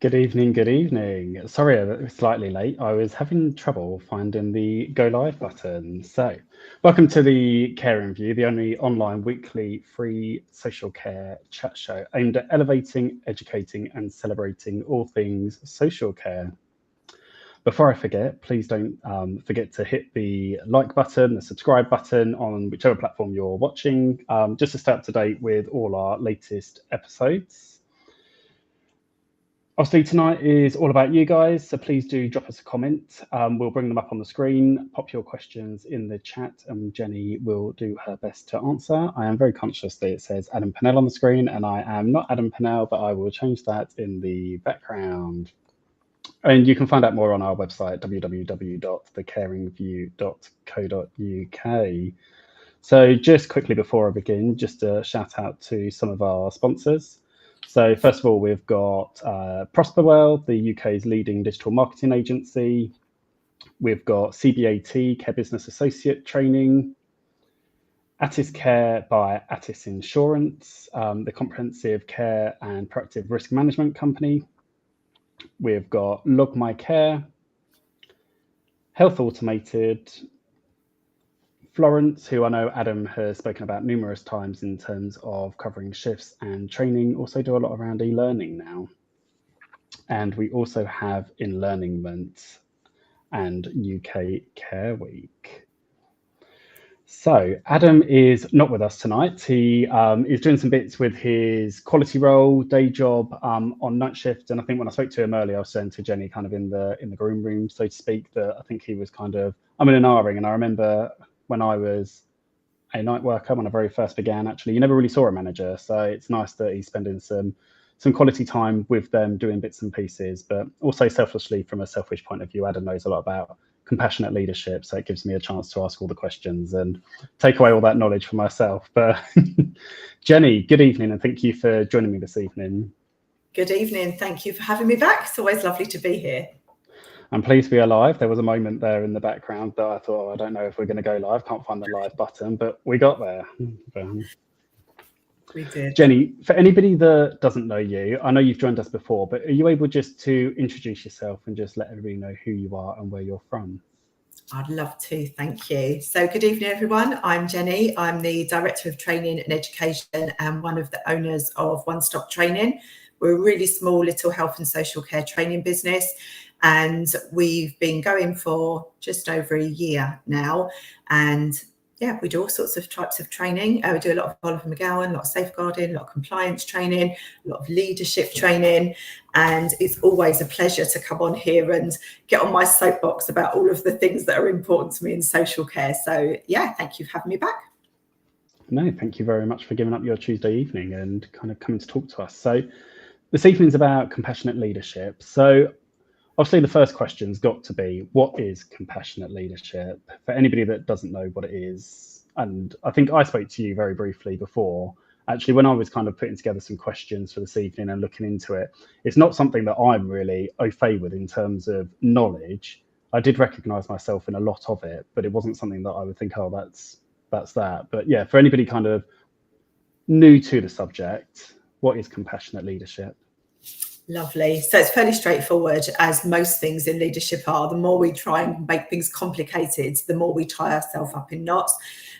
Good evening, good evening. Sorry, I was slightly late. I was having trouble finding the go live button. So, welcome to the Care in View, the only online weekly free social care chat show aimed at elevating, educating, and celebrating all things social care. Before I forget, please don't forget to hit the like button, the subscribe button on whichever platform you're watching, just to stay up to date with all our latest episodes. Obviously, tonight is all about you guys, so please do drop us a comment. We'll bring them up on the screen, pop your questions in the chat, and Jenny will do her best to answer. I am very conscious that it says Adam Pennell on the screen, and I am not Adam Pennell, but I will change that in the background. And you can find out more on our website, www.thecaringview.co.uk. So just quickly before I begin, just a shout out to some of our sponsors. So first of all, we've got Prosperwell, the UK's leading digital marketing agency. We've got CBAT, Care Business Associate Training. Attis Care by Attis Insurance, the comprehensive care and proactive risk management company. We've got Log My Care, Health Automated, Florence, who I know Adam has spoken about numerous times in terms of covering shifts and training, also do a lot around e-learning now. And we also have InLearningment and UK Care Week. So Adam is not with us tonight. He is doing some bits with his quality role, day job on night shift. And I think when I spoke to him earlier, I was saying to Jenny kind of in the groom room, so to speak, that I think he was kind of, I'm in an R-ring, and I remember when I was a night worker, when I very first began, actually, you never really saw a manager. So it's nice that he's spending some quality time with them doing bits and pieces, but also selfishly, from a selfish point of view, Adam knows a lot about compassionate leadership. So it gives me a chance to ask all the questions and take away all that knowledge for myself. But Jenny, good evening, and thank you for joining me this evening. Good evening. Thank you for having me back. It's always lovely to be here. I'm pleased we are live. There was a moment there in the background that I thought, I don't know if we're going to go live. Can't find the live button, but we got there. We did. Jenny, for anybody that doesn't know you, I know you've joined us before, but are you able just to introduce yourself and just let everybody know who you are and where you're from? I'd love to, thank you. So good evening, everyone. I'm Jenny. I'm the Director of Training and Education and one of the owners of One Stop Training. We're a really small little health and social care training business, and we've been going for just over a year now. And yeah, we do all sorts of types of training. We do a lot of Oliver McGowan, a lot of safeguarding, a lot of compliance training, a lot of leadership training. And it's always a pleasure to come on here and get on my soapbox about all of the things that are important to me in social care. So yeah, thank you for having me back. No, thank you very much for giving up your Tuesday evening and kind of coming to talk to us. So this evening's about compassionate leadership. So obviously the first question's got to be, what is compassionate leadership? For anybody that doesn't know what it is, and I think I spoke to you very briefly before, actually, when I was kind of putting together some questions for this evening and looking into it, it's not something that I'm really au fait with in terms of knowledge. I did recognize myself in a lot of it, but it wasn't something that I would think, oh, that's that. But yeah, for anybody kind of new to the subject, what is compassionate leadership? Lovely. So it's fairly straightforward, as most things in leadership are. The more we try and make things complicated, the more we tie ourselves up in knots.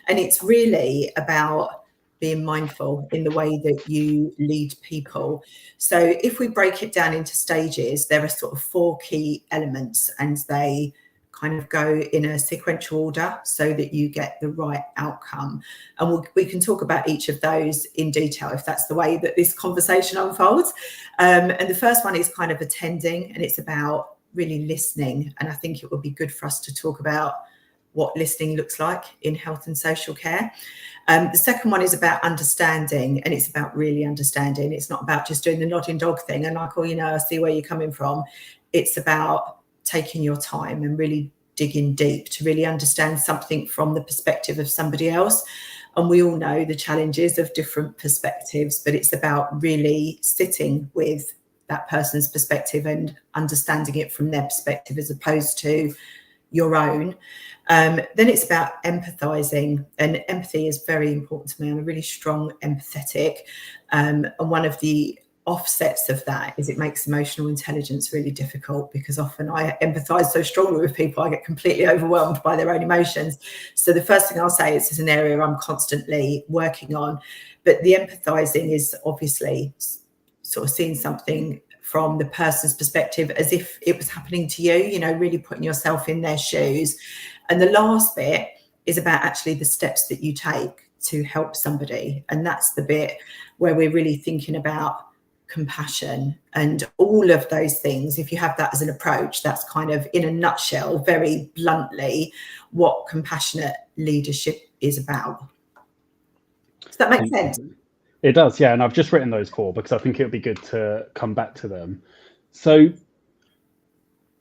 And it's really about being mindful in the way that you lead people. So if we break it down into stages, there are sort of 4 key elements, and they kind of go in a sequential order so that you get the right outcome. And we can talk about each of those in detail if that's the way that this conversation unfolds. And the first one is kind of attending, and it's about really listening. And I think it would be good for us to talk about what listening looks like in health and social care. The second one is about understanding, and it's about really understanding. It's not about just doing the nodding dog thing and like, oh, you know, I see where you're coming from. It's about taking your time and really digging deep to really understand something from the perspective of somebody else. And we all know the challenges of different perspectives, but it's about really sitting with that person's perspective and understanding it from their perspective as opposed to your own. Then it's about empathizing, and empathy is very important to me. I'm a really strong empathetic. And one of the offsets of that is it makes emotional intelligence really difficult, because often I empathize so strongly with people, I get completely overwhelmed by their own emotions. So the first thing I'll say is an area I'm constantly working on. But the empathizing is obviously sort of seeing something from the person's perspective as if it was happening to you, really putting yourself in their shoes. And the last bit is about actually the steps that you take to help somebody. And that's the bit where we're really thinking about compassion and all of those things. If you have that as an approach, that's kind of, in a nutshell, very bluntly, what compassionate leadership is about. Does that make sense? It does, yeah. And I've just written those 4 because I think it would be good to come back to them. So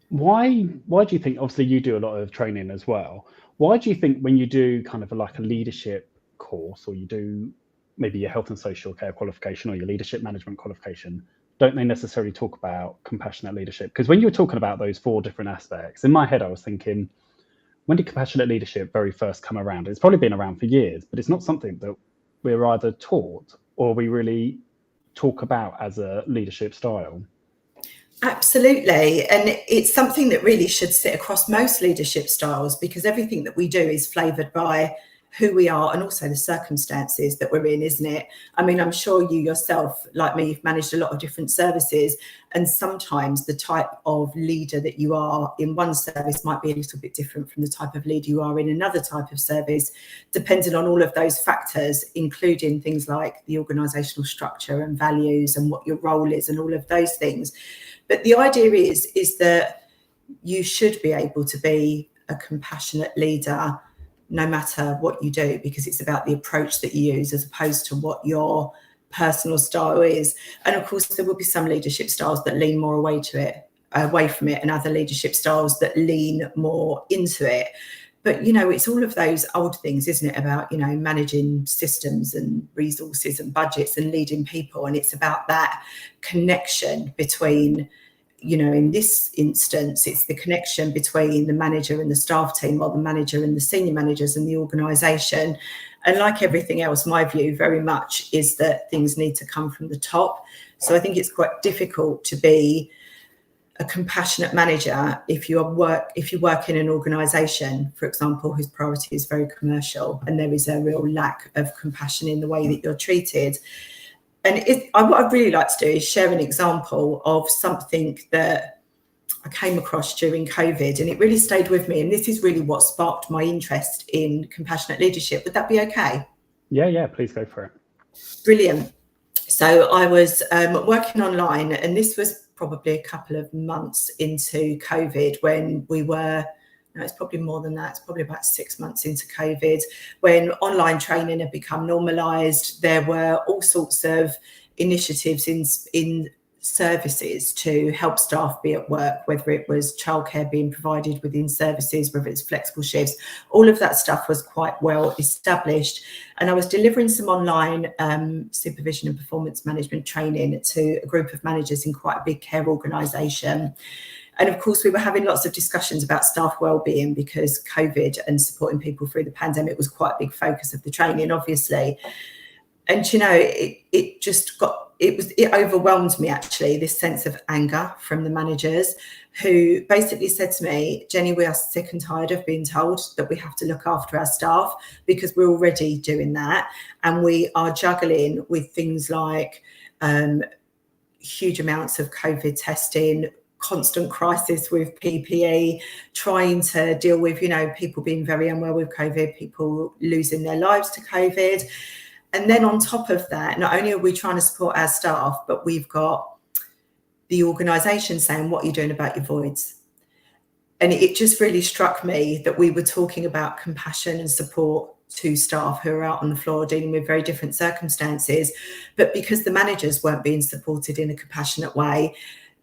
why do you think, obviously you do a lot of training as well, why do you think when you do kind of like a leadership course, or you do maybe your health and social care qualification or your leadership management qualification, don't they necessarily talk about compassionate leadership? Because when you were talking about those 4 different aspects, in my head I was thinking, when did compassionate leadership very first come around? It's probably been around for years, but it's not something that we're either taught or we really talk about as a leadership style. Absolutely. And it's something that really should sit across most leadership styles, because everything that we do is flavoured by who we are and also the circumstances that we're in, isn't it? I mean, I'm sure you yourself, like me, you've managed a lot of different services, and sometimes the type of leader that you are in one service might be a little bit different from the type of leader you are in another type of service, depending on all of those factors, including things like the organisational structure and values and what your role is and all of those things. But the idea is that you should be able to be a compassionate leader no matter what you do, because it's about the approach that you use as opposed to what your personal style is. And of course, there will be some leadership styles that lean more away from it, and other leadership styles that lean more into it. But, it's all of those old things, isn't it, about, managing systems and resources and budgets and leading people. And it's about that connection between, in this instance, it's the connection between the manager and the staff team, or the manager and the senior managers and the organisation. And like everything else, my view very much is that things need to come from the top. So I think it's quite difficult to be a compassionate manager if you work in an organisation, for example, whose priority is very commercial, and there is a real lack of compassion in the way that you're treated. And what I'd really like to do is share an example of something that I came across during COVID, and it really stayed with me. And this is really what sparked my interest in compassionate leadership. Would that be okay? Yeah, please go for it. Brilliant. So I was working online, and this was probably a couple of months into COVID, when we were, no, it's probably more than that, it's probably about 6 months into COVID, when online training had become normalised. There were all sorts of initiatives in services to help staff be at work, whether it was childcare being provided within services, whether it's flexible shifts. All of that stuff was quite well established. And I was delivering some online supervision and performance management training to a group of managers in quite a big care organisation. And of course, we were having lots of discussions about staff wellbeing, because COVID and supporting people through the pandemic was quite a big focus of the training, obviously. And, it overwhelmed me, actually, this sense of anger from the managers, who basically said to me, Jenny, we are sick and tired of being told that we have to look after our staff, because we're already doing that. And we are juggling with things like huge amounts of COVID testing, constant crisis with PPE, trying to deal with, people being very unwell with COVID, people losing their lives to COVID. And then on top of that, not only are we trying to support our staff, but we've got the organisation saying, what are you doing about your voids? And it just really struck me that we were talking about compassion and support to staff who are out on the floor dealing with very different circumstances. But because the managers weren't being supported in a compassionate way,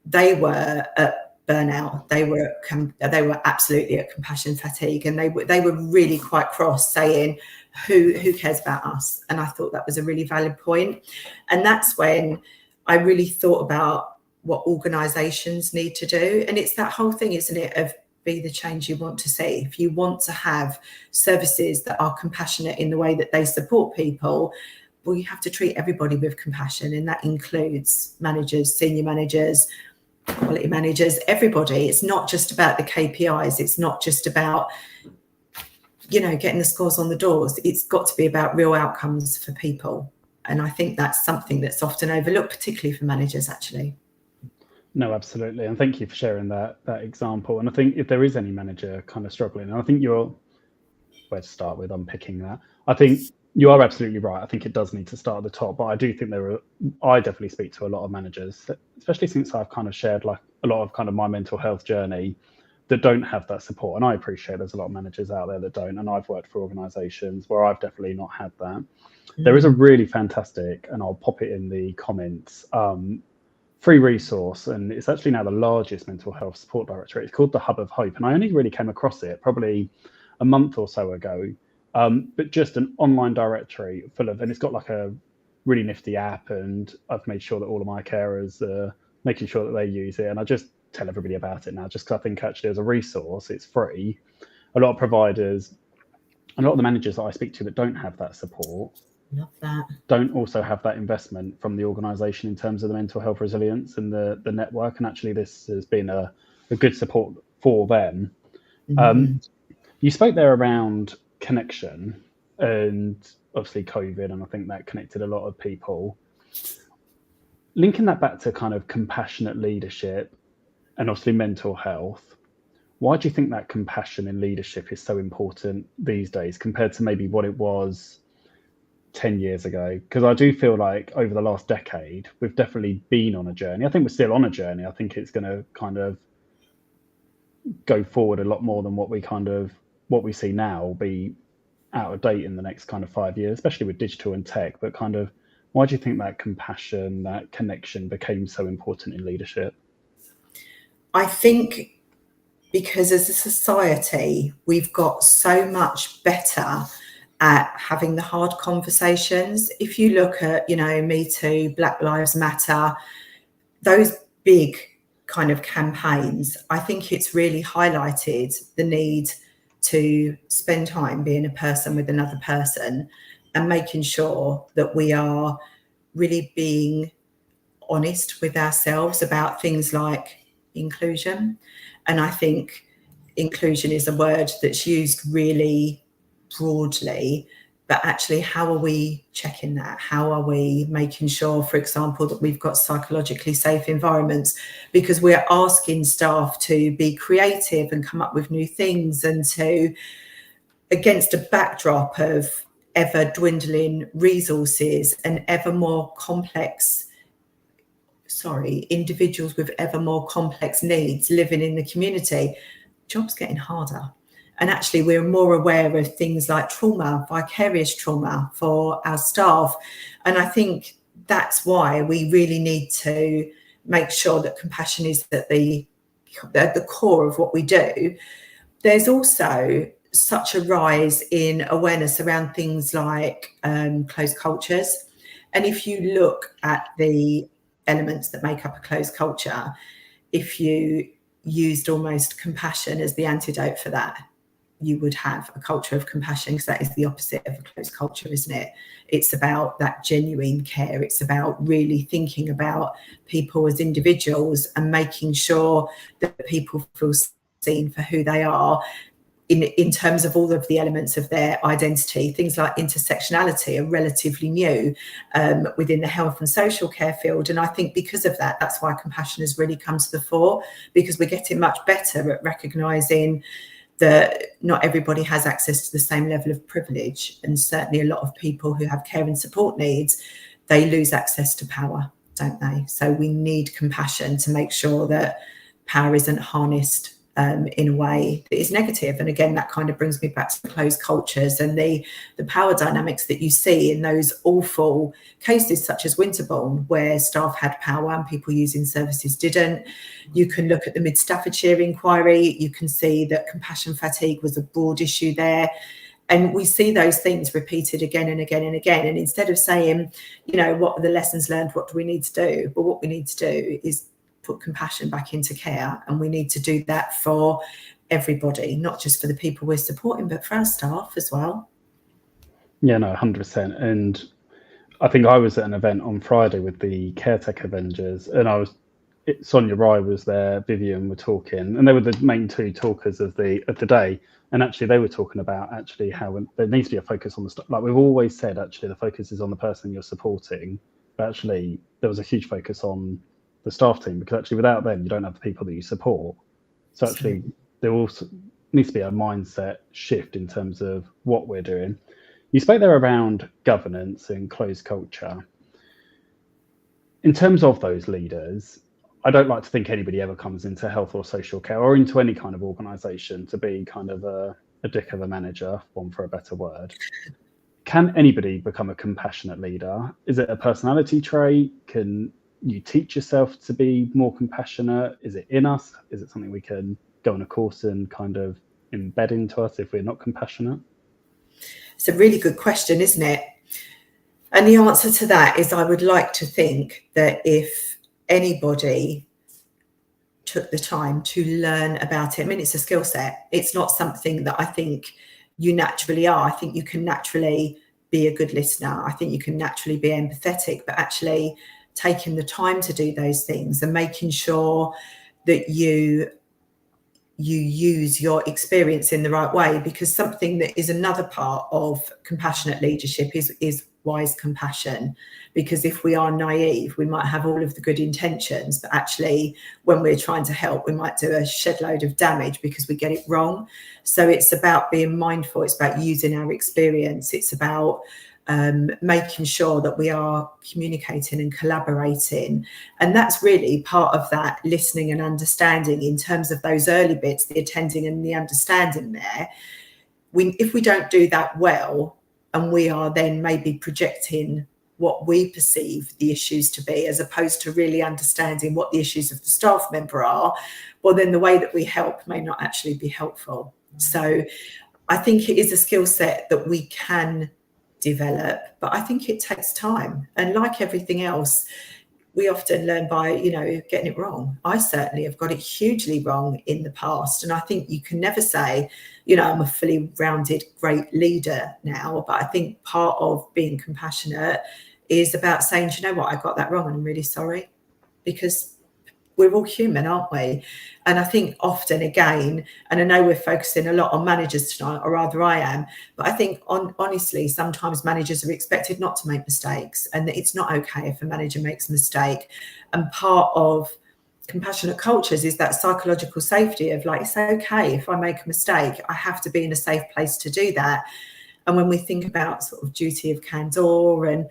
they were at burnout. They were absolutely at compassion fatigue, and they were really quite cross, saying, who cares about us? And I thought that was a really valid point. And that's when I really thought about what organisations need to do. And it's that whole thing, isn't it, of be the change you want to see. If you want to have services that are compassionate in the way that they support people, well, you have to treat everybody with compassion, and that includes managers, senior managers, quality managers, everybody. It's not just about the KPIs. It's not just about, getting the scores on the doors. It's got to be about real outcomes for people. And I think that's something that's often overlooked, particularly for managers, actually. No, absolutely. And thank you for sharing that example. And I think if there is any manager kind of struggling, and I think where to start with unpicking that, I think you are absolutely right. I think it does need to start at the top, but I do think I definitely speak to a lot of managers, especially since I've kind of shared like a lot of kind of my mental health journey, that don't have that support. And I appreciate there's a lot of managers out there that don't. And I've worked for organizations where I've definitely not had that. There is a really fantastic, and I'll pop it in the comments, free resource, and it's actually now the largest mental health support directory. It's called the Hub of Hope, and I only really came across it probably a month or so ago, but just an online directory full of, and it's got like a really nifty app, and I've made sure that all of my carers are making sure that they use it, and I just tell everybody about it now, just because I think actually as a resource, it's free. A lot of providers, a lot of the managers that I speak to that don't have that support, Love that. don't also have that investment from the organisation in terms of the mental health resilience and the network. And actually this has been a good support for them. You spoke there around connection and obviously COVID, and I think that connected a lot of people. Linking that back to kind of compassionate leadership and obviously mental health, why do you think that compassion in leadership is so important these days compared to maybe what it was 10 years ago? Because I do feel like over the last decade, we've definitely been on a journey. I think we're still on a journey. I think it's going to kind of go forward a lot more than what we see now will be out of date in the next kind of 5 years, especially with digital and tech. But kind of, why do you think that compassion, that connection became so important in leadership? I think because as a society, we've got so much better at having the hard conversations. If you look at, Me Too, Black Lives Matter, those big kind of campaigns, I think it's really highlighted the need to spend time being a person with another person and making sure that we are really being honest with ourselves about things like inclusion. And I think inclusion is a word that's used really broadly, but actually how are we checking that? How are we making sure, for example, that we've got psychologically safe environments? Because we're asking staff to be creative and come up with new things, and to, against a backdrop of ever dwindling resources and ever more complex individuals with ever more complex needs living in the community, job's getting harder. And actually, we're more aware of things like trauma, vicarious trauma for our staff. And I think that's why we really need to make sure that compassion is at the core of what we do. There's also such a rise in awareness around things like closed cultures. And if you look at the elements that make up a closed culture, if you used almost compassion as the antidote for that, you would have a culture of compassion, because that is the opposite of a closed culture, isn't it? It's about that genuine care. It's about really thinking about people as individuals and making sure that people feel seen for who they are in terms of all of the elements of their identity. Things like intersectionality are relatively new within the health and social care field. And I think because of that, that's why compassion has really come to the fore, because we're getting much better at recognising that not everybody has access to the same level of privilege. And certainly a lot of people who have care and support needs, they lose access to power, don't they? So we need compassion to make sure that power isn't harnessed in a way that is negative. And again, that kind of brings me back to the closed cultures and the power dynamics that you see in those awful cases such as Winterbourne, where staff had power and people using services didn't. You can look at the Mid Staffordshire inquiry. You can see that compassion fatigue was a broad issue there. And we see those things repeated again and again and again. And instead of saying, what are the lessons learned? What do we need to do? But what we need to do is put compassion back into care. And we need to do that for everybody, not just for the people we're supporting, but for our staff as well. Yeah, no, 100%. And I think I was at an event on Friday with the Caretaker Avengers, and Sonia Rye was there, Vivian were talking, and they were the main two talkers of the day. And actually, they were talking about actually how there needs to be a focus on the stuff. Like we've always said, actually, the focus is on the person you're supporting. But actually, there was a huge focus on the staff team, because actually, without them, you don't have the people that you support. So actually, there also needs to be a mindset shift in terms of what we're doing. You spoke there around governance and closed culture. In terms of those leaders, I don't like to think anybody ever comes into health or social care or into any kind of organisation to be kind of a dick of a manager, one for a better word. Can anybody become a compassionate leader? Is it a personality trait? Can you teach yourself to be more compassionate? Is it in us? Is it something we can go on a course and kind of embed into us if we're not compassionate? It's a really good question, isn't it? And the answer to that is, I would like to think that if anybody took the time to learn about it, I mean, it's a skill set. It's not something that I think you naturally are. I think you can naturally be a good listener. I think you can naturally be empathetic, but actually taking the time to do those things and making sure that you use your experience in the right way, because something that is another part of compassionate leadership is wise compassion. Because if we are naive, we might have all of the good intentions, but actually when we're trying to help, we might do a shed load of damage because we get it wrong. So it's about being mindful. It's about using our experience. It's about making sure that we are communicating and collaborating. And that's really part of that listening and understanding in terms of those early bits, the attending and the understanding there. If we don't do that well, and we are then maybe projecting what we perceive the issues to be, as opposed to really understanding what the issues of the staff member are, well, then the way that we help may not actually be helpful. So I think it is a skill set that we can develop, but I think it takes time. And like everything else, we often learn by, getting it wrong. I certainly have got it hugely wrong in the past. And I think you can never say, I'm a fully rounded great leader now. But I think part of being compassionate is about saying, do you know what, I got that wrong and I'm really sorry. Because we're all human, aren't we? And I think often, again, and I know we're focusing a lot on managers tonight, or rather I am, but I think honestly, sometimes managers are expected not to make mistakes, and that it's not okay if a manager makes a mistake. And part of compassionate cultures is that psychological safety of like, it's okay if I make a mistake, I have to be in a safe place to do that. And when we think about sort of duty of candor and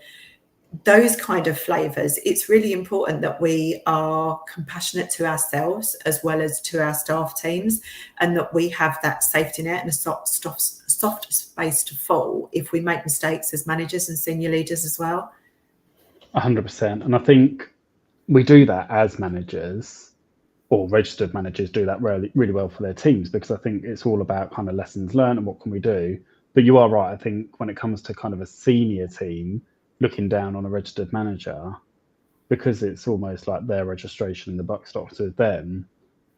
those kind of flavors, it's really important that we are compassionate to ourselves as well as to our staff teams, and that we have that safety net and a soft space to fall if we make mistakes as managers and senior leaders as well. 100%. And I think we do that as managers, or registered managers do that really, really well for their teams, because I think it's all about kind of lessons learned and what can we do. But you are right. I think when it comes to kind of a senior team looking down on a registered manager, because it's almost like their registration and the buck stops with them,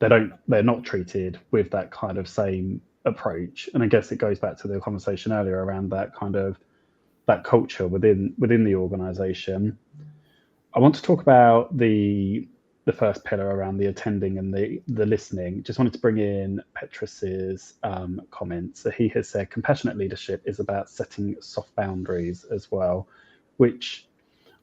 they're not treated with that kind of same approach. And I guess it goes back to the conversation earlier around that kind of that culture within the organization. I want to talk about the first pillar around the attending and the listening. Just wanted to bring in Petrus's comments. So he has said compassionate leadership is about setting soft boundaries as well, which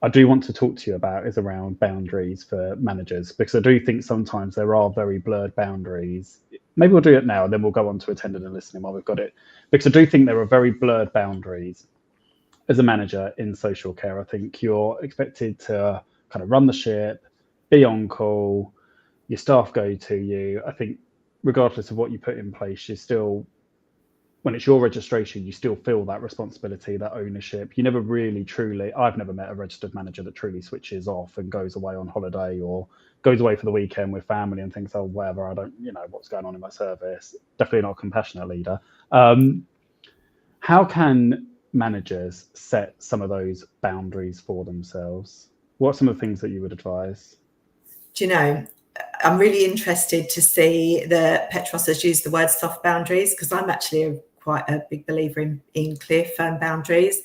I do want to talk to you about, is around boundaries for managers, because I do think sometimes there are very blurred boundaries. Maybe we'll do it now and then we'll go on to attending and listening while we've got it, because I do think there are very blurred boundaries as a manager in social care. I think you're expected to kind of run the ship, be on call, your staff go to you. I think regardless of what you put in place, you still, when it's your registration, you still feel that responsibility, that ownership. You never really truly, I've never met a registered manager that truly switches off and goes away on holiday or goes away for the weekend with family and thinks, oh, whatever, I don't, what's going on in my service. Definitely not a compassionate leader. How can managers set some of those boundaries for themselves? What are some of the things that you would advise? Do you know, I'm really interested to see that Petros has used the word soft boundaries, because I'm actually quite a big believer in clear, firm boundaries.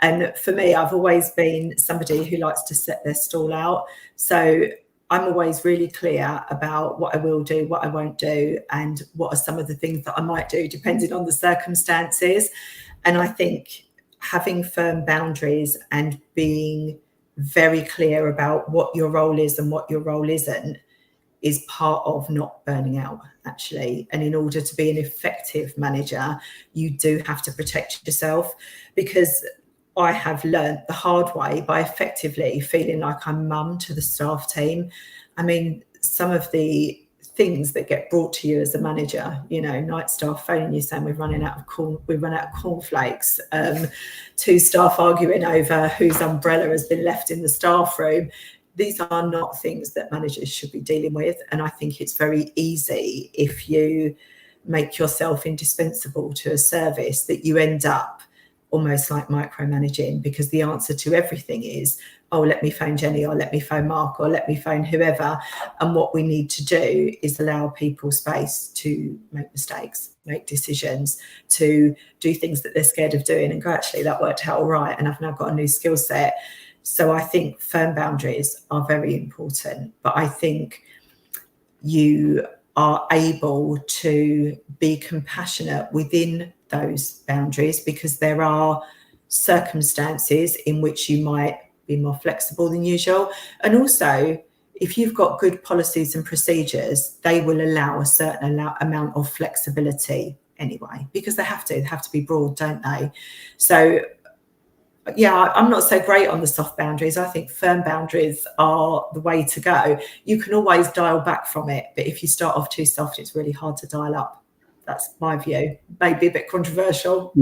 And for me, I've always been somebody who likes to set their stall out. So I'm always really clear about what I will do, what I won't do, and what are some of the things that I might do depending on the circumstances. And I think having firm boundaries and being very clear about what your role is and what your role isn't is part of not burning out, actually. And in order to be an effective manager, you do have to protect yourself, because I have learned the hard way by effectively feeling like I'm mum to the staff team. I mean, some of the things that get brought to you as a manager, you know, night staff phoning you saying we've run out of cornflakes, two staff arguing over whose umbrella has been left in the staff room. These are not things that managers should be dealing with. And I think it's very easy, if you make yourself indispensable to a service, that you end up almost like micromanaging, because the answer to everything is, oh, let me phone Jenny, or let me phone Mark, or let me phone whoever. And what we need to do is allow people space to make mistakes, make decisions, to do things that they're scared of doing and go, actually, that worked out all right, and I've now got a new skill set. So I think firm boundaries are very important, but I think you are able to be compassionate within those boundaries, because there are circumstances in which you might be more flexible than usual. And also, if you've got good policies and procedures, they will allow a certain amount of flexibility anyway, because they have to be broad, don't they? So yeah, I'm not so great on the soft boundaries. I think firm boundaries are the way to go. You can always dial back from it, but if you start off too soft, it's really hard to dial up. That's my view. Maybe a bit controversial.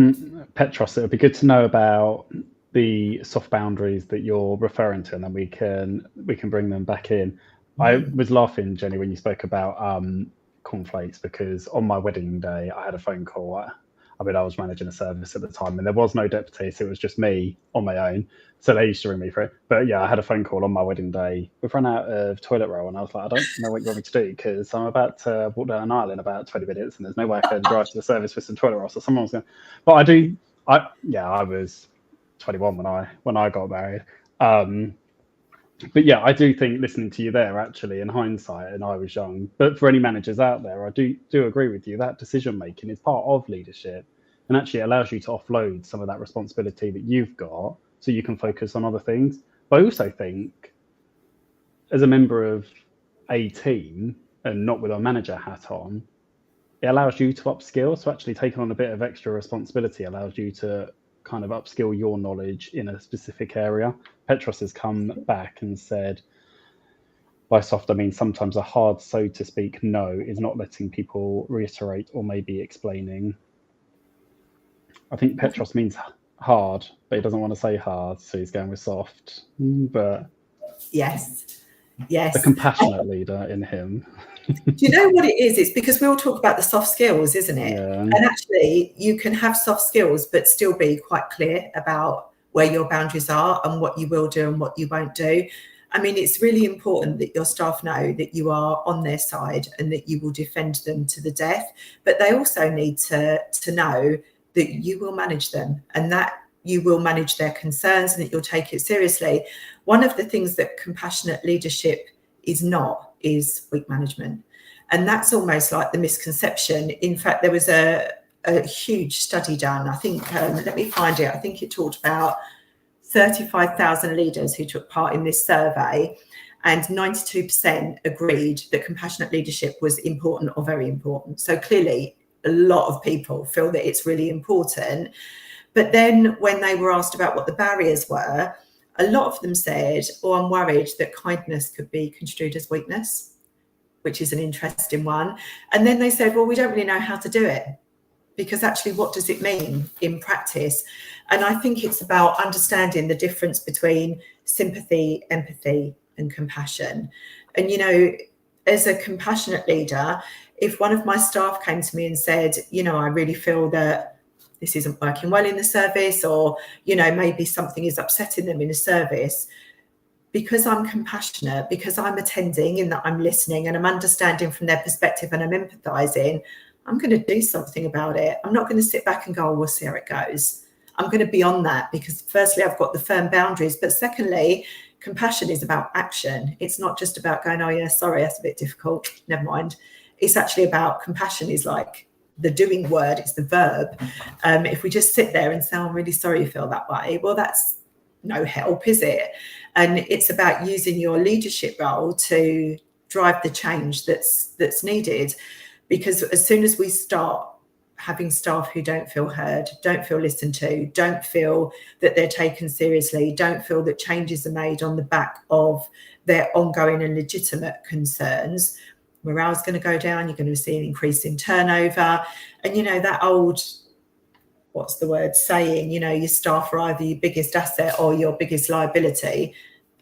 Petros, it would be good to know about the soft boundaries that you're referring to, and then we can bring them back in. I was laughing, Jenny, when you spoke about cornflakes, because on my wedding day, I had a phone call. I was managing a service at the time, and there was no deputy, so it was just me on my own. So they used to ring me for it. But yeah, I had a phone call on my wedding day. We've run out of toilet roll, and I was like, I don't know what you want me to do, because I'm about to walk down an aisle in about 20 minutes, and there's no way I can drive to the service with some toilet roll. So someone was going. But I was 21 when I got married. But yeah, I do think, listening to you there, actually, in hindsight, and I was young, but for any managers out there, I do agree with you, that decision making is part of leadership, and actually allows you to offload some of that responsibility that you've got, so you can focus on other things. But I also think, as a member of a team, and not with a manager hat on, it allows you to upskill. So actually taking on a bit of extra responsibility allows you to kind of upskill your knowledge in a specific area. Petros has come back and said, by soft, I mean sometimes a hard, so to speak, no is not letting people reiterate or maybe explaining. I think Petros means hard, but he doesn't want to say hard, so he's going with soft. But yes, the compassionate leader in him. Do you know what it is? It's because we all talk about the soft skills, isn't it? Yeah. And actually, you can have soft skills, but still be quite clear about where your boundaries are and what you will do and what you won't do. I mean, it's really important that your staff know that you are on their side and that you will defend them to the death. But they also need to know that you will manage them, and that you will manage their concerns, and that you'll take it seriously. One of the things that compassionate leadership is not is weak management. And that's almost like the misconception. In fact, there was a huge study done. I think, let me find it. I think it talked about 35,000 leaders who took part in this survey, and 92% agreed that compassionate leadership was important or very important. So clearly, a lot of people feel that it's really important. But then when they were asked about what the barriers were, a lot of them said, oh, I'm worried that kindness could be construed as weakness, which is an interesting one. And then they said, well, we don't really know how to do it, because actually, what does it mean in practice? And I think it's about understanding the difference between sympathy, empathy, and compassion. And, you know, as a compassionate leader, if one of my staff came to me and said, you know, I really feel that this isn't working well in the service, or, you know, maybe something is upsetting them in a service, because I'm compassionate, because I'm attending in that I'm listening and I'm understanding from their perspective and I'm empathizing, I'm going to do something about it. I'm not going to sit back and go, oh, we'll see how it goes. I'm going to be on that because firstly, I've got the firm boundaries, but secondly, compassion is about action. It's not just about going, oh yeah, sorry, that's a bit difficult, never mind. It's actually about compassion is like the doing word, it's the verb. If we just sit there and say, I'm really sorry you feel that way, well, that's no help, is it? And it's about using your leadership role to drive the change that's needed. Because as soon as we start having staff who don't feel heard, don't feel listened to, don't feel that they're taken seriously, don't feel that changes are made on the back of their ongoing and legitimate concerns, morale's going to go down. You're going to see an increase in turnover. And, you know, that old, what's the word, saying, you know, your staff are either your biggest asset or your biggest liability.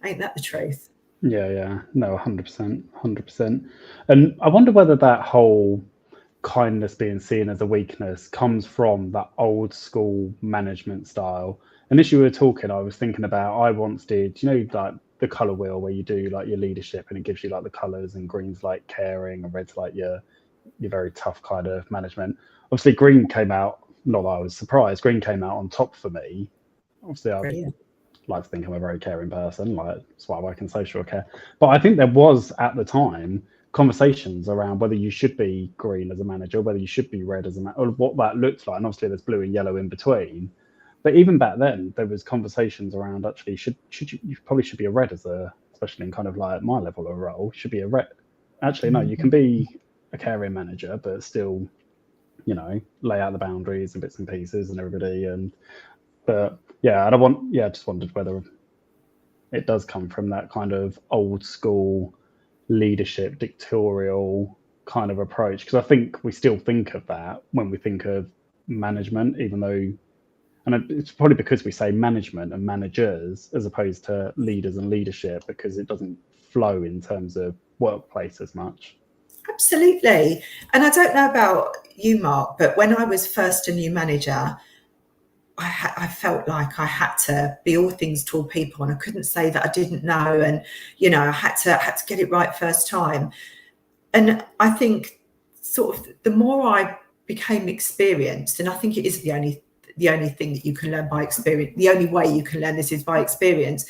Ain't that the truth? Yeah. No, 100%, 100%. And I wonder whether that whole kindness being seen as a weakness comes from that old school management style. And as you were talking, I was thinking about, I once did, you know, like the color wheel where you do like your leadership and it gives you like the colors, and green's like caring and red's like your very tough kind of management. Obviously green came out, not that I was surprised, green came out on top for me. Obviously I like to think I'm a very caring person, like that's why I work in social care. But I think there was at the time conversations around whether you should be green as a manager, whether you should be red as a manager, or what that looks like. And obviously there's blue and yellow in between. But even back then, there was conversations around actually should you probably should be a red as a, especially in kind of like my level of role, should be a red. Actually, no, you can be a caring manager, but still, you know, lay out the boundaries and bits and pieces and everybody. And but yeah, and I just wondered whether it does come from that kind of old school leadership, dictatorial kind of approach. Because I think we still think of that when we think of management, even though, and it's probably because we say management and managers as opposed to leaders and leadership, because it doesn't flow in terms of workplace as much. Absolutely. And I don't know about you, Mark, but when I was first a new manager, I felt like I had to be all things to all people, and I couldn't say that I didn't know. And, you know, I had to get it right first time. And I think sort of the more I became experienced, and I think it is the only thing that you can learn by experience, the only way you can learn this is by experience,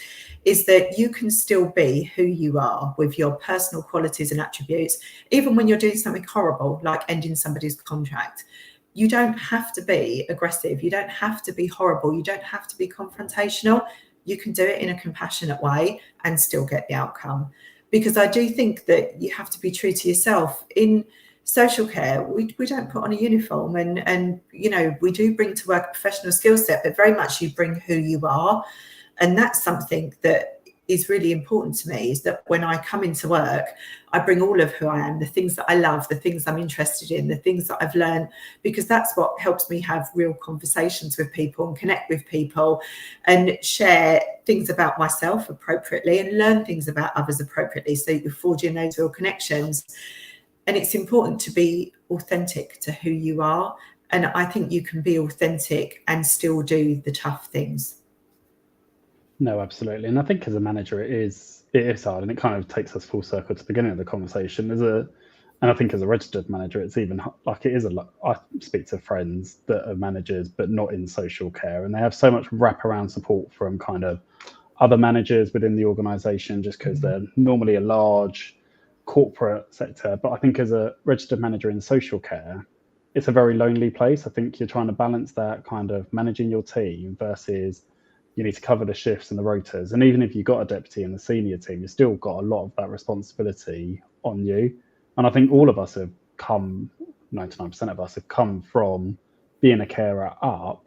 is that you can still be who you are with your personal qualities and attributes, even when you're doing something horrible, like ending somebody's contract. You don't have to be aggressive. You don't have to be horrible. You don't have to be confrontational. You can do it in a compassionate way and still get the outcome. Because I do think that you have to be true to yourself. In social care, we don't put on a uniform, and you know, we do bring to work a professional skill set, but very much you bring who you are. And that's something that is really important to me, is that when I come into work, I bring all of who I am, the things that I love, the things I'm interested in, the things that I've learned, because that's what helps me have real conversations with people and connect with people and share things about myself appropriately and learn things about others appropriately, so you're forging those real connections. And it's important to be authentic to who you are. And I think you can be authentic and still do the tough things. No, absolutely. And I think as a manager, it is hard, and it kind of takes us full circle to the beginning of the conversation. And I think as a registered manager, it's even like it is a lot. I speak to friends that are managers, but not in social care, and they have so much wraparound support from kind of other managers within the organisation, just because they're normally a large corporate sector. But I think as a registered manager in social care, it's a very lonely place. I think you're trying to balance that kind of managing your team versus you need to cover the shifts and the rotas. And even if you've got a deputy in the senior team, you've still got a lot of that responsibility on you. And I think all of us have come, 99% of us have come from being a carer up.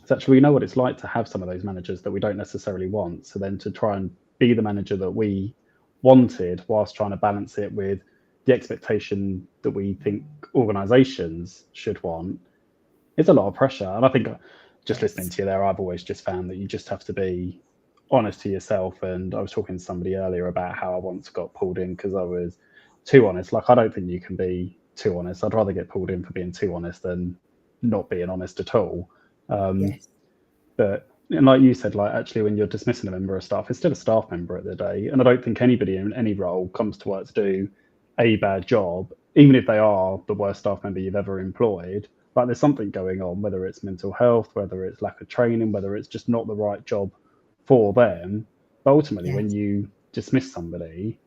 So actually we know what it's like to have some of those managers that we don't necessarily want. So then to try and be the manager that we wanted whilst trying to balance it with the expectation that we think organisations should want, it's a lot of pressure. And I think just listening to you there, I've always just found that you just have to be honest to yourself. And I was talking to somebody earlier about how I once got pulled in because I was too honest. Like, I don't think you can be too honest. I'd rather get pulled in for being too honest than not being honest at all. Yes. But and like you said, like actually when you're dismissing a member of staff, it's still a staff member at the day. And I don't think anybody in any role comes to work to do a bad job, even if they are the worst staff member you've ever employed. like there's something going on, whether it's mental health, whether it's lack of training, whether it's just not the right job for them. But ultimately, when you dismiss somebody,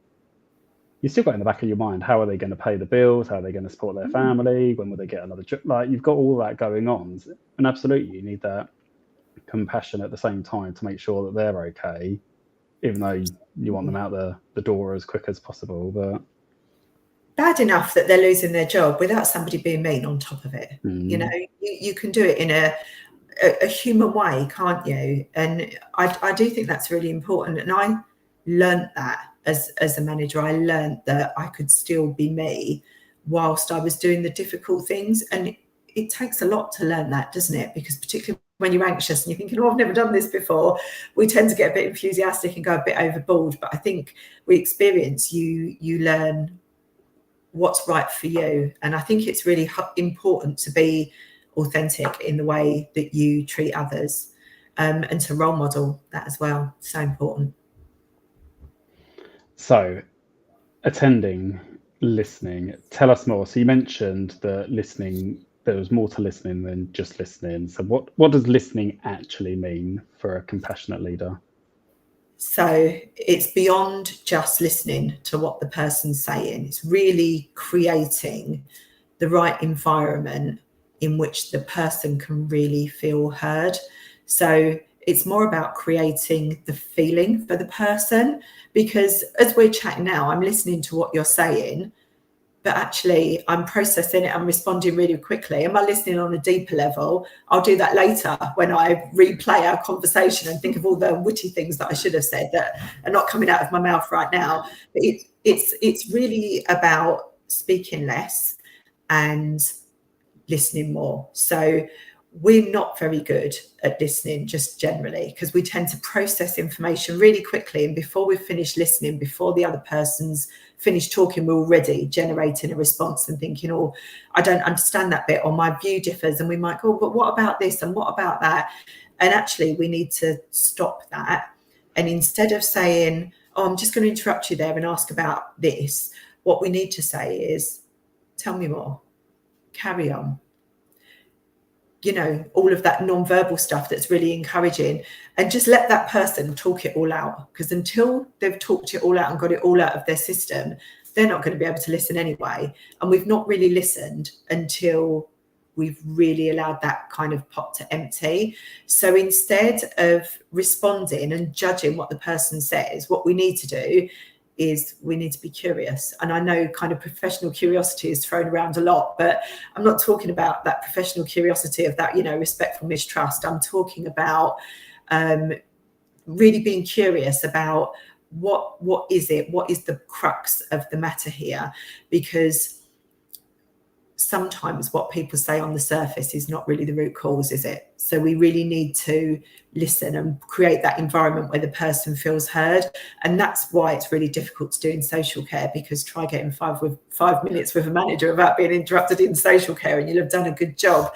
you still got in the back of your mind, how are they going to pay the bills? How are they going to support their family? When will they get another job? Like, you've got all that going on. And absolutely, you need that compassion at the same time to make sure that they're okay, even though you want them out the door as quick as possible. But bad enough that they're losing their job without somebody being mean on top of it. You know, you can do it in a human way, can't you? And I do think that's really important. And I learned that as a manager. I learned that I could still be me whilst I was doing the difficult things. And it takes a lot to learn that, doesn't it? Because particularly when you're anxious and you're thinking, oh, I've never done this before, we tend to get a bit enthusiastic and go a bit overboard. But I think with experience, you learn what's right for you. And I think it's really important to be authentic in the way that you treat others, and to role model that as well. So important. So, attending, listening, tell us more. So you mentioned that listening, there was more to listening than just listening. So what does listening actually mean for a compassionate leader? So it's beyond just listening to what the person's saying. It's really creating the right environment in which the person can really feel heard. So it's more about creating the feeling for the person, because as we're chatting now, I'm listening to what you're saying, but actually I'm processing it. I'm responding really quickly. Am I listening on a deeper level? I'll do that later when I replay our conversation and think of all the witty things that I should have said that are not coming out of my mouth right now. But it's really about speaking less and listening more. So we're not very good at listening just generally, because we tend to process information really quickly, and before we've finished listening, before the other person's finished talking, we're already generating a response and thinking, oh, I don't understand that bit, or my view differs, and we might go, but what about this and what about that? And actually we need to stop that, and instead of saying, oh, I'm just going to interrupt you there and ask about this, what we need to say is, tell me more, carry on. You know, all of that non-verbal stuff that's really encouraging, and just let that person talk it all out, because until they've talked it all out and got it all out of their system, they're not going to be able to listen anyway. And we've not really listened until we've really allowed that kind of pot to empty. So instead of responding and judging what the person says, what we need to do is we need to be curious. And I know kind of professional curiosity is thrown around a lot, but I'm not talking about that professional curiosity of that, you know, respectful mistrust. I'm talking about really being curious about what is it? What is the crux of the matter here? Because sometimes what people say on the surface is not really the root cause, is it? So we really need to listen and create that environment where the person feels heard. And that's why it's really difficult to do in social care, because try getting 5 minutes with a manager without being interrupted in social care and you'll have done a good job.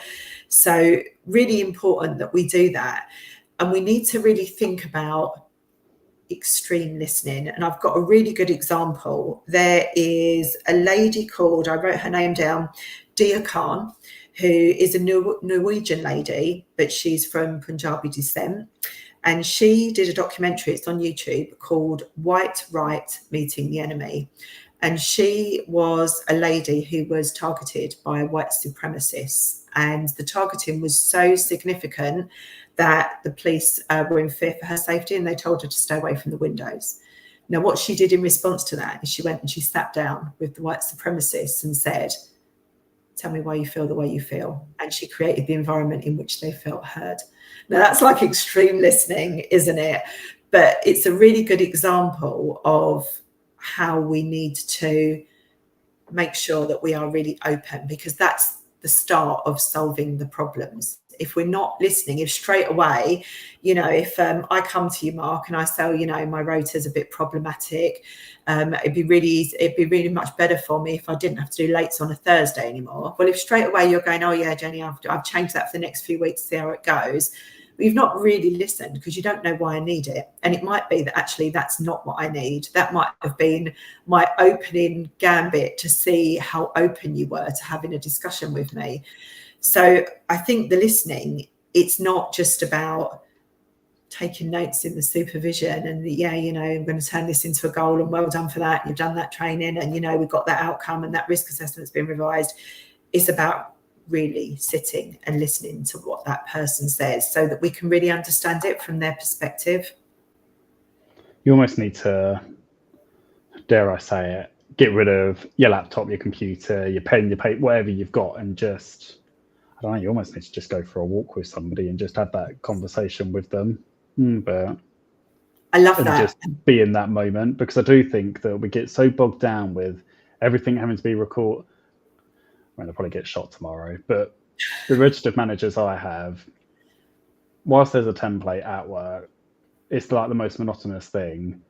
So really important that we do that. And we need to really think about extreme listening. And I've got a really good example. There is a lady called, I wrote her name down, Dia Khan, who is a Norwegian lady, but she's from Punjabi descent. And she did a documentary, it's on YouTube, called White Right Meeting the Enemy. And she was a lady who was targeted by white supremacists. And the targeting was so significant that the police were in fear for her safety, and they told her to stay away from the windows. Now, what she did in response to that is she went and she sat down with the white supremacists and said, tell me why you feel the way you feel. And she created the environment in which they felt heard. Now, that's like extreme listening, isn't it? But it's a really good example of how we need to make sure that we are really open, because that's the start of solving the problems. If we're not listening, if straight away, you know, if I come to you, Mark, and I say, oh, you know, my rota's a bit problematic, it'd be really much better for me if I didn't have to do lates on a Thursday anymore. Well, if straight away you're going, oh yeah, Jenny, I've changed that for the next few weeks, see how it goes. But you've not really listened, because you don't know why I need it. And it might be that actually that's not what I need. That might have been my opening gambit to see how open you were to having a discussion with me. So I think the listening, it's not just about taking notes in the supervision and I'm going to turn this into a goal and well done for that. You've done that training and, we've got that outcome and that risk assessment's been revised. It's about really sitting and listening to what that person says so that we can really understand it from their perspective. You almost need to, dare I say it, get rid of your laptop, your computer, your pen, your paper, whatever you've got, and just, I don't know, you almost need to just go for a walk with somebody and just have that conversation with them. But I love that. Just be in that moment, because I do think that we get so bogged down with everything having to be recorded. I mean, I'll probably get shot tomorrow, but the registered managers I have, whilst there's a template at work, it's like the most monotonous thing.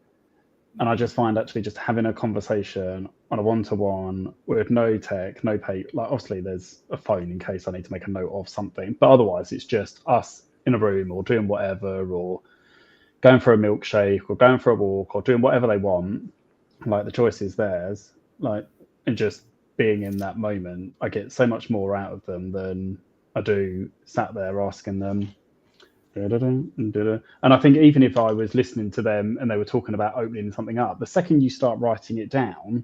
And I just find actually just having a conversation on a one-to-one with no tech, no pay, like obviously there's a phone in case I need to make a note of something, but otherwise it's just us in a room or doing whatever, or going for a milkshake or going for a walk or doing whatever they want. Like the choice is theirs, like, and just being in that moment, I get so much more out of them than I do sat there asking them. And I think even if I was listening to them and they were talking about opening something up, the second you start writing it down,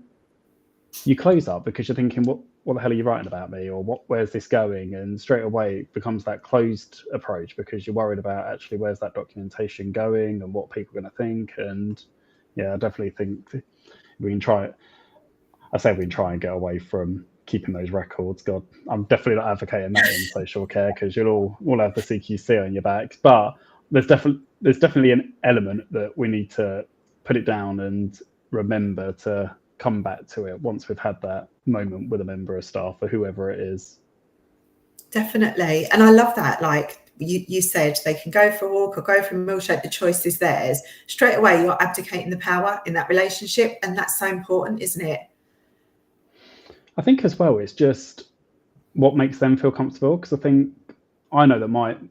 you close up because you're thinking, what the hell are you writing about me, or where's this going? And straight away it becomes that closed approach because you're worried about actually where's that documentation going and what people are going to think. And I definitely think we can try it. I say we can try and get away from keeping those records. God, I'm definitely not advocating that in social care because you'll all have the CQC on your backs. But there's definitely an element that we need to put it down and remember to come back to it once we've had that moment with a member of staff or whoever it is. Definitely. And I love that. Like you said, they can go for a walk or go for a milkshake. The choice is theirs. Straight away, you're abdicating the power in that relationship. And that's so important, isn't it? I think as well, it's just what makes them feel comfortable. Because I know that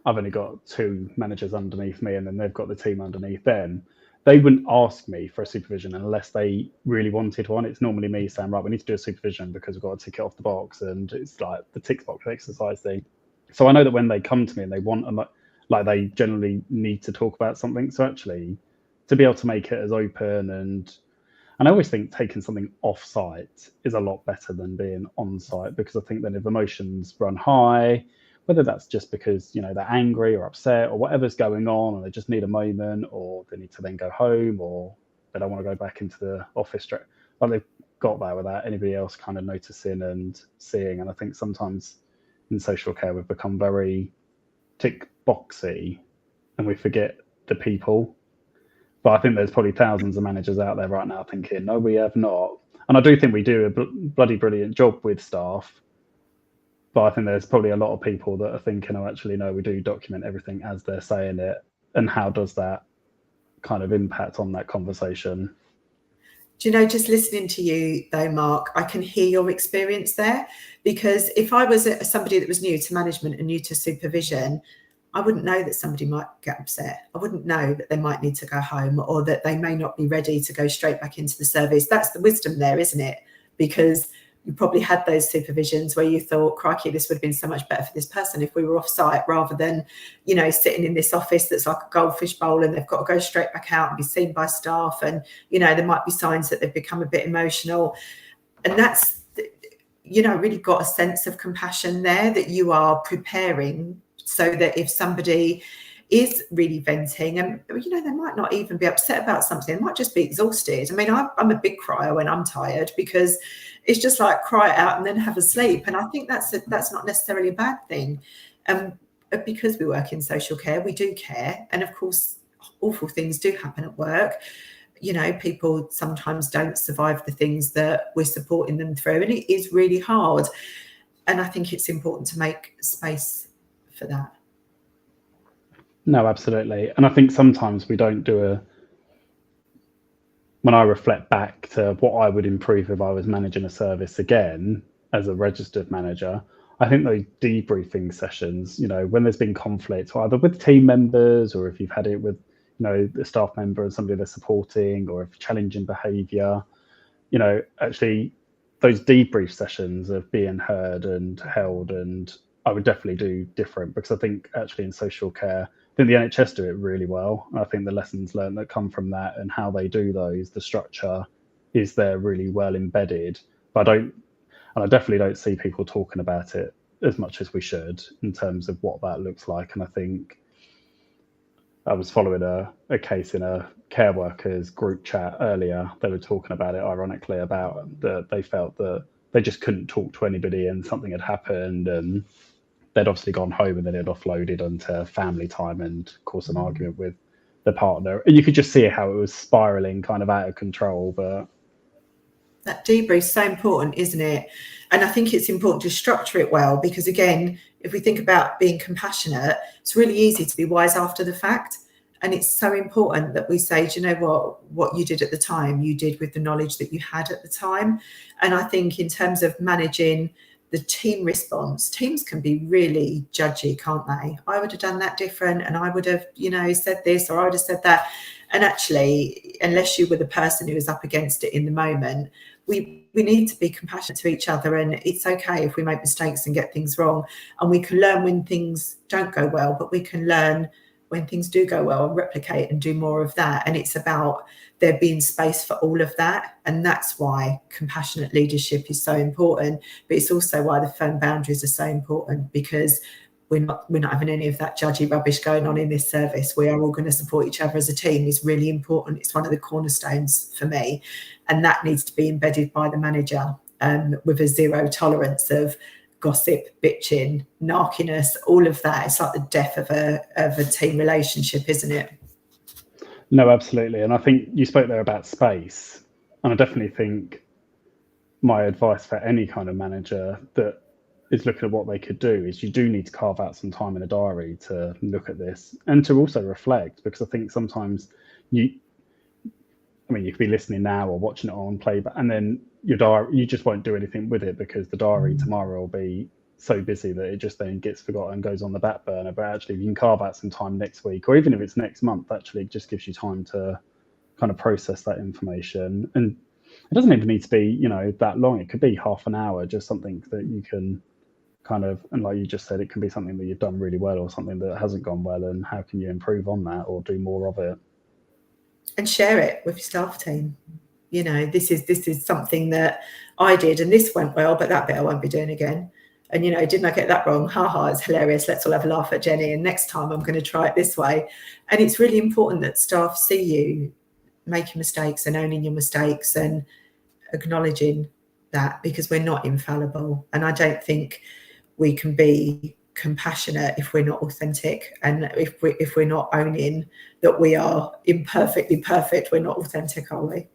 I've only got 2 managers underneath me, and then they've got the team underneath them. They wouldn't ask me for a supervision unless they really wanted one. It's normally me saying, right, we need to do a supervision because we've got to tick it off the box, and it's like the tick box exercise thing. So I know that when they come to me and they want they generally need to talk about something. So actually, to be able to make it as open and I always think taking something off site is a lot better than being on site, because I think then if emotions run high, whether that's just because they're angry or upset or whatever's going on and they just need a moment, or they need to then go home, or they don't want to go back into the office, like they've got that without anybody else kind of noticing and seeing. And I think sometimes in social care we've become very tick boxy and we forget the people. But I think there's probably thousands of managers out there right now thinking, no, we have not. And I do think we do a bloody brilliant job with staff. But I think there's probably a lot of people that are thinking, oh, actually, no, we do document everything as they're saying it. And how does that kind of impact on that conversation? Do you know, just listening to you though, Mark, I can hear your experience there. Because if I was somebody that was new to management and new to supervision, I wouldn't know that somebody might get upset. I wouldn't know that they might need to go home, or that they may not be ready to go straight back into the service. That's the wisdom there, isn't it? Because you probably had those supervisions where you thought, crikey, this would have been so much better for this person if we were off site, rather than, sitting in this office that's like a goldfish bowl and they've got to go straight back out and be seen by staff. And, there might be signs that they've become a bit emotional. And that's, really got a sense of compassion there, that you are preparing so that if somebody is really venting, and they might not even be upset about something, they might just be exhausted. I mean, I'm a big crier when I'm tired, because it's just like cry it out and then have a sleep. And I think that's not necessarily a bad thing. Because we work in social care, we do care. And of course, awful things do happen at work. People sometimes don't survive the things that we're supporting them through, and it is really hard. And I think it's important to make space for that. No, absolutely. And I think sometimes we don't when I reflect back to what I would improve if I was managing a service again as a registered manager, I think those debriefing sessions, when there's been conflict, either with team members or if you've had it with, the staff member and somebody they're supporting, or if challenging behaviour, actually those debrief sessions of being heard and held, and I would definitely do different, because I think actually in social care, I think the NHS do it really well. I think the lessons learned that come from that and how they do those, the structure is there really well embedded. But I definitely don't see people talking about it as much as we should in terms of what that looks like. And I think I was following a case in a care workers group chat earlier. They were talking about it, ironically, about that they felt that they just couldn't talk to anybody and something had happened, and they'd obviously gone home and then it offloaded onto family time and caused an argument with the partner. And you could just see how it was spiraling kind of out of control. But that debrief is so important, isn't it? And I think it's important to structure it well, because again, if we think about being compassionate, it's really easy to be wise after the fact. And it's so important that we say, do you know what you did at the time, you did with the knowledge that you had at the time. And I think in terms of managing the team response, teams can be really judgy, can't they? I would have done that different, and I would have, said this, or I would have said that. And actually, unless you were the person who was up against it in the moment, we need to be compassionate to each other, and it's okay if we make mistakes and get things wrong. And we can learn when things don't go well, but we can learn when things do go well and replicate and do more of that. And it's about there being space for all of that. And that's why compassionate leadership is so important. But it's also why the firm boundaries are so important, because we're not having any of that judgy rubbish going on in this service. We are all going to support each other as a team. Is really important. It's one of the cornerstones for me. And that needs to be embedded by the manager, with a zero tolerance of gossip, bitching, narkiness, all of that. It's like the death of a team relationship, isn't it? No, absolutely. And I think you spoke there about space. And I definitely think my advice for any kind of manager that is looking at what they could do is you do need to carve out some time in a diary to look at this and to also reflect, because I think sometimes you could be listening now or watching it on playback, and then your diary, you just won't do anything with it because the diary tomorrow will be so busy that it just then gets forgotten and goes on the back burner. But actually, if you can carve out some time next week, or even if it's next month, actually it just gives you time to kind of process that information. And it doesn't even need to be, that long. It could be half an hour, just something that you can kind of, and like you just said, it can be something that you've done really well or something that hasn't gone well, and how can you improve on that or do more of it. And share it with your staff team. This is something that I did, and this went well, but that bit I won't be doing again. And, didn't I get that wrong? Ha, it's hilarious. Let's all have a laugh at Jenny. And next time I'm going to try it this way. And it's really important that staff see you making mistakes and owning your mistakes and acknowledging that, because we're not infallible. And I don't think we can be compassionate if we're not authentic, and if we're not owning that we are imperfectly perfect, we're not authentic, are we?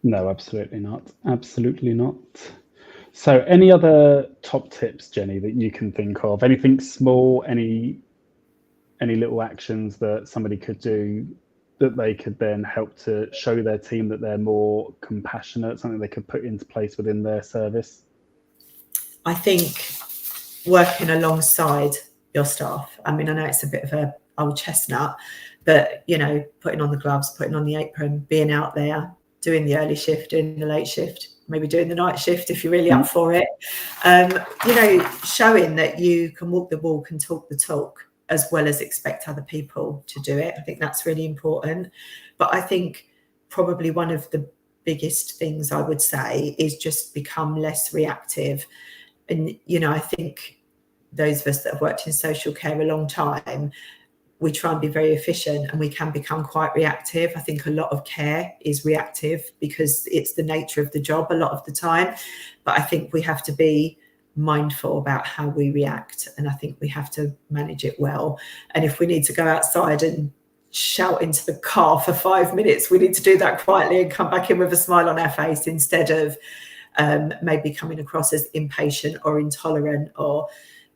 No, absolutely not. Absolutely not. So any other top tips, Jenny, that you can think of? Anything small, any little actions that somebody could do that they could then help to show their team that they're more compassionate, something they could put into place within their service? I think working alongside your staff. I know it's a bit of a old chestnut, but putting on the gloves, putting on the apron, being out there, doing the early shift, doing the late shift, maybe doing the night shift if you're really up for it. Showing that you can walk the walk and talk the talk, as well as expect other people to do it. I think that's really important. But I think probably one of the biggest things I would say is just become less reactive. And, I think those of us that have worked in social care a long time, we try and be very efficient, and we can become quite reactive. I think a lot of care is reactive because it's the nature of the job a lot of the time. But I think we have to be mindful about how we react, and I think we have to manage it well. And if we need to go outside and shout into the car for 5 minutes, we need to do that quietly and come back in with a smile on our face, instead of maybe coming across as impatient or intolerant, or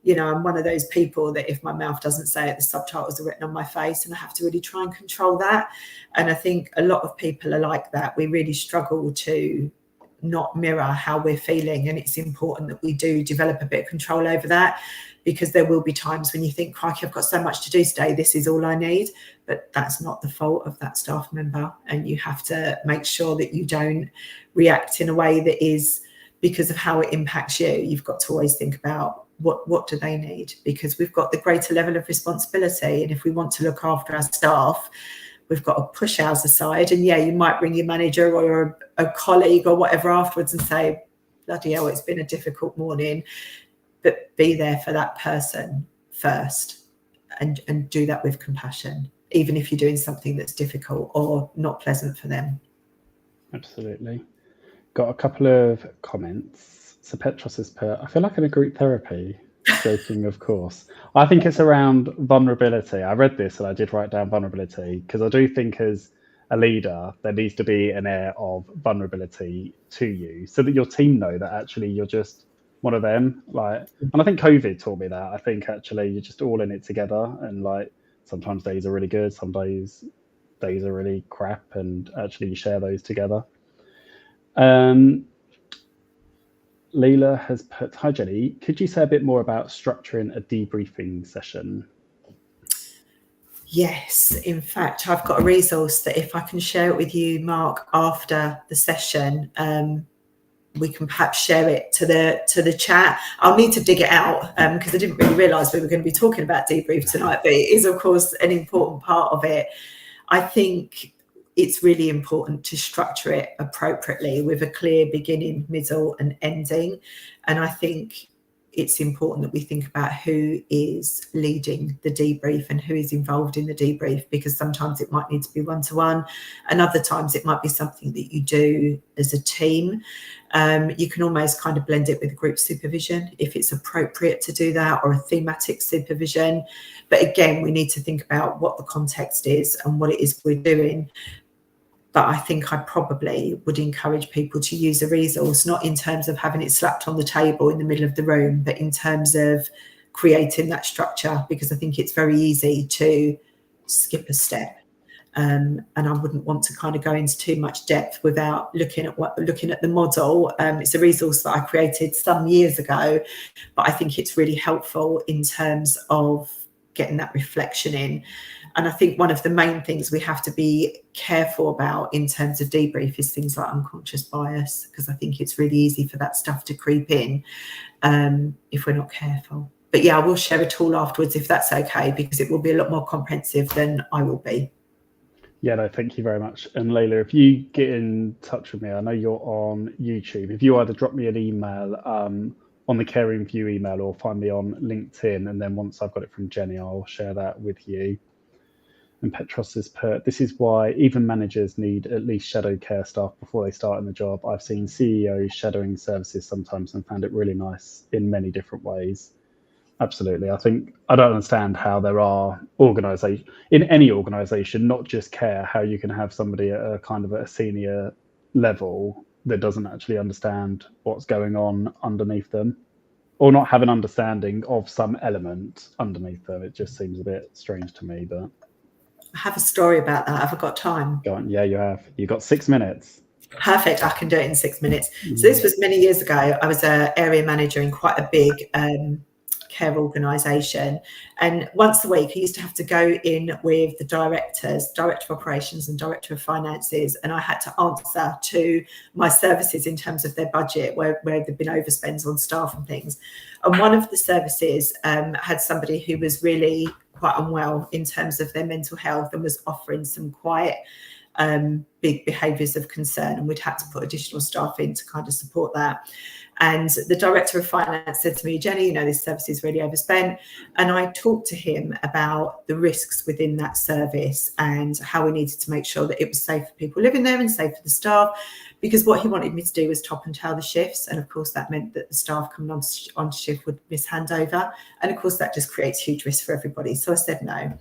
I'm one of those people that if my mouth doesn't say it, the subtitles are written on my face, and I have to really try and control that. And I think a lot of people are like that. We really struggle to not mirror how we're feeling, and it's important that we do develop a bit of control over that, because there will be times when you think, crikey, I've got so much to do today, this is all I need. But that's not the fault of that staff member, and you have to make sure that you don't react in a way that is because of how it impacts you, you've got to always think about what do they need, because we've got the greater level of responsibility. And if we want to look after our staff, we've got to push ours aside. And yeah, you might bring your manager or a colleague or whatever afterwards and say, bloody hell, it's been a difficult morning, but be there for that person first, and do that with compassion, even if you're doing something that's difficult or not pleasant for them. Absolutely. Got a couple of comments. So Petros has put, I feel like in a group therapy, joking, of course. I think it's around vulnerability. I read this and I did write down vulnerability, because I do think as a leader, there needs to be an air of vulnerability to you, so that your team know that actually you're just one of them. Like, and I think COVID taught me that. I think actually you're just all in it together, and like sometimes days are really good, some days are really crap, and actually you share those together. Leila has put, hi Jenny, could you say a bit more about structuring a debriefing session? Yes, in fact, I've got a resource that if I can share it with you, Mark, after the session, we can perhaps share it to the chat. I'll need to dig it out because I didn't really realise we were going to be talking about debrief tonight, but it is, of course, an important part of it. I think it's really important to structure it appropriately with a clear beginning, middle and ending. And I think it's important that we think about who is leading the debrief and who is involved in the debrief, because sometimes it might need to be one-to-one, and other times it might be something that you do as a team. You can almost kind of blend it with group supervision if it's appropriate to do that, or a thematic supervision. But again, we need to think about what the context is and what it is we're doing. But I think I probably would encourage people to use a resource, not in terms of having it slapped on the table in the middle of the room, but in terms of creating that structure, because I think it's very easy to skip a step. And I wouldn't want to kind of go into too much depth without looking at the model. It's a resource that I created some years ago, but I think it's really helpful in terms of getting that reflection in. And I think one of the main things we have to be careful about in terms of debrief is things like unconscious bias, because I think it's really easy for that stuff to creep in if we're not careful. But yeah, I will share a tool afterwards if that's okay, because it will be a lot more comprehensive than I will be. Yeah, no, thank you very much. And Leila, if you get in touch with me, I know you're on YouTube. If you either drop me an email on the Caring View email, or find me on LinkedIn, and then once I've got it from Jenny, I'll share that with you. And Petros has put, this is why even managers need at least shadow care staff before they start in the job. I've seen CEOs shadowing services sometimes and found it really nice in many different ways. Absolutely. I think I don't understand how there are organisations, in any organisation, not just care, how you can have somebody at a kind of a senior level that doesn't actually understand what's going on underneath them, or not have an understanding of some element underneath them. It just seems a bit strange to me. But I have a story about that. Have I got time? Go on. Yeah, you have. You've got 6 minutes. Perfect. I can do it in 6 minutes. So this was many years ago. I was an area manager in quite a big care organisation, and once a week I used to have to go in with the director of operations and director of finances, and I had to answer to my services in terms of their budget, where there'd been overspends on staff and things. And one of the services had somebody who was really quite unwell in terms of their mental health, and was offering some quite big behaviours of concern, and we'd had to put additional staff in to kind of support that. And the director of finance said to me, Jenny, this service is really overspent. And I talked to him about the risks within that service and how we needed to make sure that it was safe for people living there and safe for the staff, because what he wanted me to do was top and tail the shifts. And of course, that meant that the staff coming on shift would miss handover. And of course, that just creates huge risk for everybody. So I said no.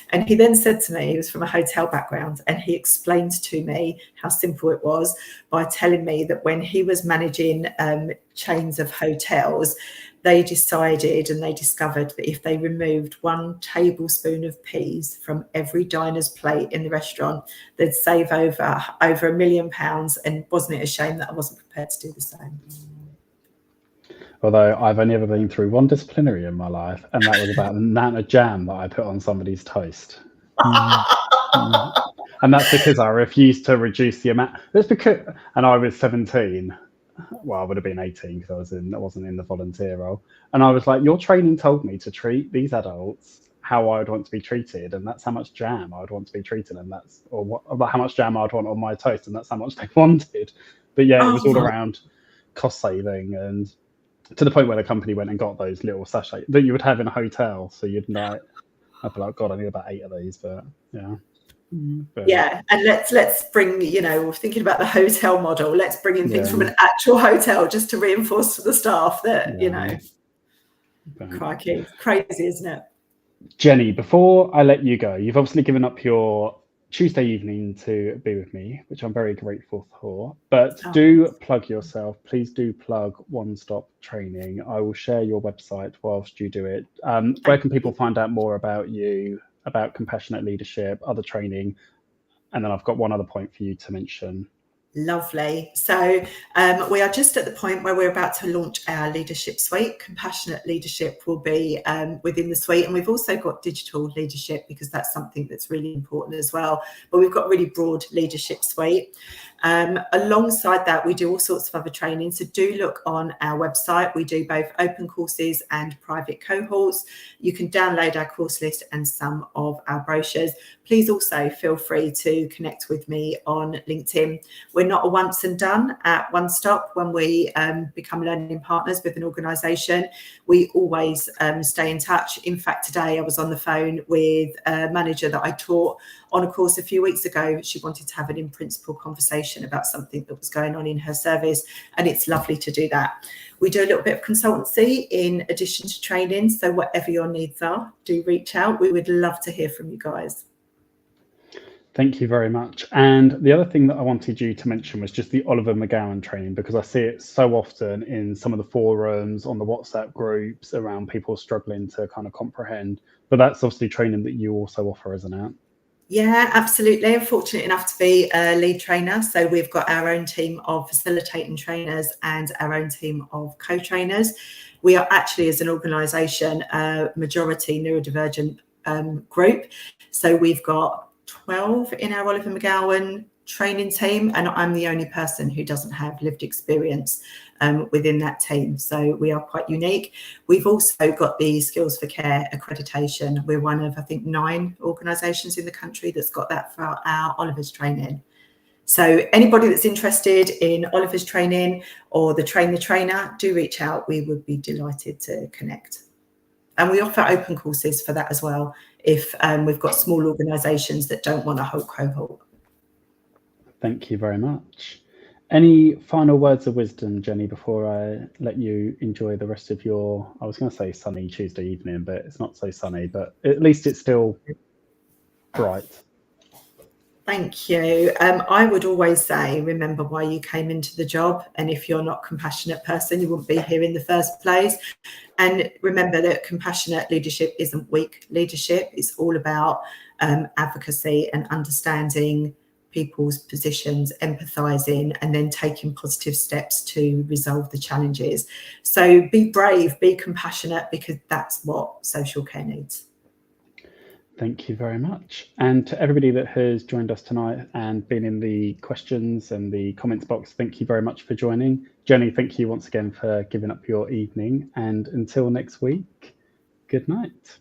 And he then said to me, he was from a hotel background, and he explained to me how simple it was by telling me that when he was managing chains of hotels, they decided and they discovered that if they removed 1 tablespoon of peas from every diner's plate in the restaurant, they'd save over £1 million. And wasn't it a shame that I wasn't prepared to do the same? Although I've only ever been through one disciplinary in my life, and that was about the amount of jam that I put on somebody's toast. And that's because I refused to reduce the amount. That's because, and I was 17. well, I would have been 18 because I wasn't in the volunteer role. And I was like, your training told me to treat these adults how I would want to be treated, and that's how much jam I would want to be treated, and that's how much jam I'd want on my toast, and that's how much they wanted. But yeah, it was all around cost saving, and to the point where the company went and got those little sachets that you would have in a hotel. So you'd like, I'd be like, God, I need about 8 of these, but yeah. Yeah, and let's bring, we're thinking about the hotel model. Let's bring in things from an actual hotel just to reinforce to the staff that, crikey, crazy, isn't it? Jenny, before I let you go, you've obviously given up your Tuesday evening to be with me, which I'm very grateful for. But do plug yourself. Please do plug One Stop Training. I will share your website whilst you do it. Where can people find out more about you, about compassionate leadership, other training? And then I've got one other point for you to mention. Lovely. So we are just at the point where we're about to launch our leadership suite. Compassionate leadership will be within the suite, and we've also got digital leadership because that's something that's really important as well. But we've got a really broad leadership suite. Alongside that, we do all sorts of other training. So do look on our website. We do both open courses and private cohorts. You can download our course list and some of our brochures. Please also feel free to connect with me on LinkedIn. We're not a once and done at One Stop. When we become learning partners with an organisation, we always stay in touch. In fact, today I was on the phone with a manager that I taught on a course a few weeks ago. She wanted to have an in-principle conversation about something that was going on in her service, and it's lovely to do that. We do a little bit of consultancy in addition to training, so whatever your needs are, do reach out. We would love to hear from you guys. Thank you very much. And the other thing that I wanted you to mention was just the Oliver McGowan training, because I see it so often in some of the forums, on the WhatsApp groups, around people struggling to kind of comprehend. But that's obviously training that you also offer, isn't it? Yeah, absolutely. I'm fortunate enough to be a lead trainer. So we've got our own team of facilitating trainers and our own team of co-trainers. We are actually, as an organisation, a majority neurodivergent group. So we've got 12 in our Oliver McGowan training team, and I'm the only person who doesn't have lived experience within that team. So we are quite unique. We've also got the Skills for Care accreditation. We're one of, I think, 9 organisations in the country that's got that for our Oliver's training. So anybody that's interested in Oliver's training or the Train the Trainer, do reach out. We would be delighted to connect. And we offer open courses for that as well, if we've got small organisations that don't want a whole cohort. Thank you very much. Any final words of wisdom, Jenny, before I let you enjoy the rest of your, I was going to say sunny Tuesday evening, but it's not so sunny, but at least it's still bright. Thank you. I would always say, remember why you came into the job. And if you're not a compassionate person, you wouldn't be here in the first place. And remember that compassionate leadership isn't weak leadership. It's all about advocacy and understanding people's positions, empathizing, and then taking positive steps to resolve the challenges. So be brave, be compassionate, because that's what social care needs. Thank you very much. And to everybody that has joined us tonight and been in the questions and the comments box, thank you very much for joining. Jenny, thank you once again for giving up your evening. And until next week, good night.